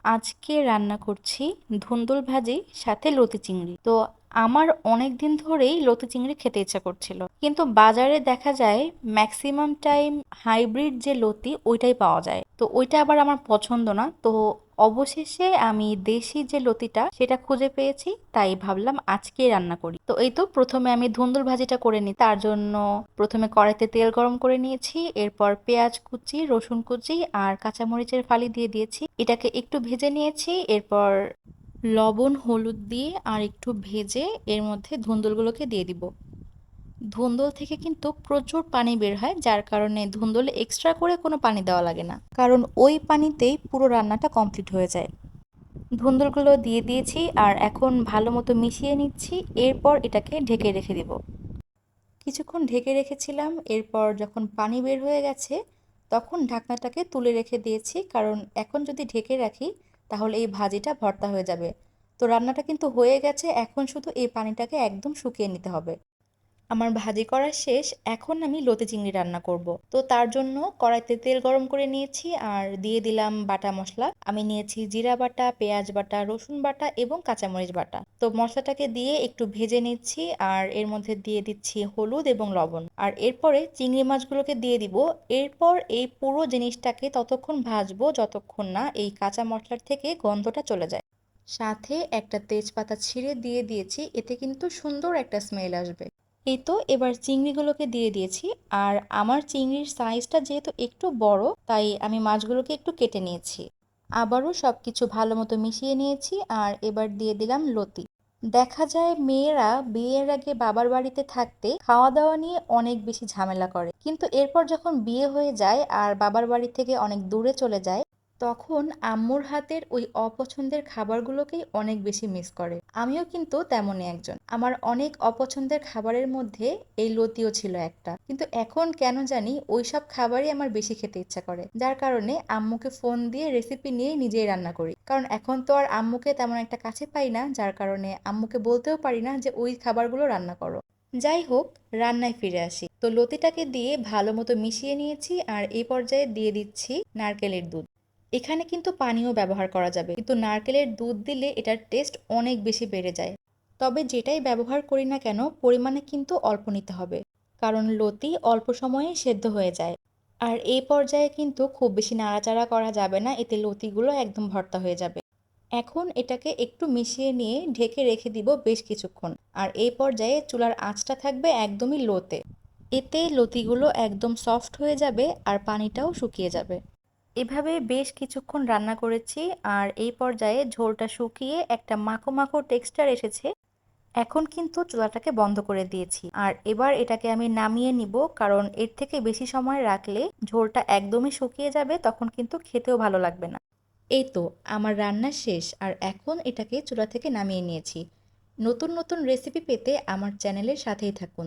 আজকে রান্না করছি ধুন্দুল ভাজি সাথে লতি চিংড়ি। তো আমার অনেক দিন ধরেই লতি চিংড়ি খেতে ইচ্ছা করছিল, কিন্তু বাজারে দেখা যায় ম্যাক্সিমাম টাইম হাইব্রিড যে লতি ওইটাই পাওয়া যায়, তো ওইটা আবার আমার পছন্দ না। তো অবশেষে আমি দেশি যে লতিটা সেটা খুঁজে পেয়েছি, তাই ভাবলাম আজকেই রান্না করি। তো এই তো প্রথমে আমি ধুন্দুল ভাজিটা করে নিই। তার জন্য প্রথমে কড়াইতে তেল গরম করে নিয়েছি, এরপর পেঁয়াজ কুচি, রসুন কুচি আর কাঁচামরিচের ফালি দিয়ে দিয়েছি। এটাকে একটু ভেজে নিয়েছি, এরপর লবণ হলুদ দিয়ে আর একটু ভেজে এর মধ্যে ধুন্দুলগুলোকে দিয়ে দিব। ধুন্দুল থেকে কিন্তু প্রচুর পানি বের হয়, যার কারণে ধুন্দুলে এক্সট্রা করে কোনো পানি দেওয়া লাগে না, কারণ ওই পানিতেই পুরো রান্নাটা কমপ্লিট হয়ে যায়। ধুন্দুলগুলো দিয়ে দিয়েছি আর এখন ভালো মতো মিশিয়ে নিচ্ছি, এরপর এটাকে ঢেকে রেখে দিব। কিছুক্ষণ ঢেকে রেখেছিলাম, এরপর যখন পানি বের হয়ে গেছে তখন ঢাকনাটাকে তুলে রেখে দিয়েছি, কারণ এখন যদি ঢেকে রাখি তাহলে এই ভাজিটা ভর্তা হয়ে যাবে। তো রান্নাটা কিন্তু হয়ে গেছে, এখন শুধু এই পানিটাকে একদম শুকিয়ে নিতে হবে। আমার ভাজি করা শেষ, এখন আমি লতি চিংড়ি রান্না করব। তো তার জন্য কড়াইতে তেল গরম করে নিয়েছি আর দিয়ে দিলাম বাটা মশলা। আমি নিয়েছি জিরা বাটা, পেঁয়াজ বাটা, রসুন বাটা এবং কাঁচামরিচ বাটা। তো মশলাটাকে দিয়ে একটু ভেজে নিচ্ছি আর এর মধ্যে দিয়ে দিচ্ছি হলুদ এবং লবণ, আর এরপরে চিংড়ি মাছগুলোকে দিয়ে দিব। এরপর এই পুরো জিনিসটাকে ততক্ষণ ভাজবো যতক্ষণ না এই কাঁচা মশলার থেকে গন্ধটা চলে যায়। সাথে একটা তেজপাতা ছিঁড়ে দিয়ে দিয়েছি, এতে কিন্তু সুন্দর একটা স্মেল আসবে। এই তো এবার চিংড়িগুলোকে দিয়ে দিয়েছি, আর আমার চিংড়ির সাইজটা যেহেতু একটু বড় তাই আমি মাছগুলোকে একটু কেটে নিয়েছি। আবারও সবকিছু ভালো মতো মিশিয়ে নিয়েছি আর এবার দিয়ে দিলাম লতি। দেখা যায় মেয়েরা বিয়ের আগে বাবার বাড়িতে থাকতে খাওয়া দাওয়া নিয়ে অনেক বেশি ঝামেলা করে, কিন্তু এরপর যখন বিয়ে হয়ে যায় আর বাবার বাড়ি থেকে অনেক দূরে চলে যায় তখন আম্মুর হাতের ওই অপছন্দের খাবারগুলোকেই অনেক বেশি মিস করে। আমিও কিন্তু তেমনই একজন। আমার অনেক অপছন্দের খাবারের মধ্যে এই লতিও ছিল একটা, কিন্তু এখন কেন জানি ওইসব খাবারই আমার বেশি খেতে ইচ্ছা করে, যার কারণে আম্মুকে ফোন দিয়ে রেসিপি নিয়ে নিজেই রান্না করি। কারণ এখন তো আর আম্মুকে তেমন একটা কাছে পাই না, যার কারণে আম্মুকে বলতেও পারি না যে ওই খাবারগুলো রান্না করো। যাই হোক, রান্নায় ফিরে আসি। তো লতিটাকে দিয়ে ভালো মতো মিশিয়ে নিয়েছি আর এই পর্যায়ে দিয়ে দিচ্ছি নারকেলের দুধ। এখানে কিন্তু পানিও ব্যবহার করা যাবে, কিন্তু নারকেলের দুধ দিলে এটার টেস্ট অনেক বেশি বেড়ে যায়। তবে যেটাই ব্যবহার করি না কেন পরিমাণে কিন্তু অল্প নিতে হবে, কারণ লতি অল্প সময়ে সেদ্ধ হয়ে যায়। আর এই পর্যায়ে কিন্তু খুব বেশি নাড়াচাড়া করা যাবে না, এতে লতিগুলো একদম ভর্তা হয়ে যাবে। এখন এটাকে একটু মিশিয়ে নিয়ে ঢেকে রেখে দিব বেশ কিছুক্ষণ। আর এই পর্যায়ে চুলার আঁচটা থাকবে একদমই লোতে। এতে লতিগুলো একদম সফট হয়ে যাবে আর পানিটাও শুকিয়ে যাবে। এভাবে বেশ কিছুক্ষণ রান্না করেছি আর এই পর্যায়ে ঝোলটা শুকিয়ে একটা মাখো মাখো টেক্সচার এসেছে। এখন কিন্তু চুলাটাকে বন্ধ করে দিয়েছি আর এবার এটাকে আমি নামিয়ে নিব, কারণ এর থেকে বেশি সময় রাখলে ঝোলটা একদমই শুকিয়ে যাবে, তখন কিন্তু খেতেও ভালো লাগবে না। এই তো আমার রান্না শেষ আর এখন এটাকে চুলা থেকে নামিয়ে নিয়েছি। নতুন নতুন রেসিপি পেতে আমার চ্যানেলের সাথেই থাকুন।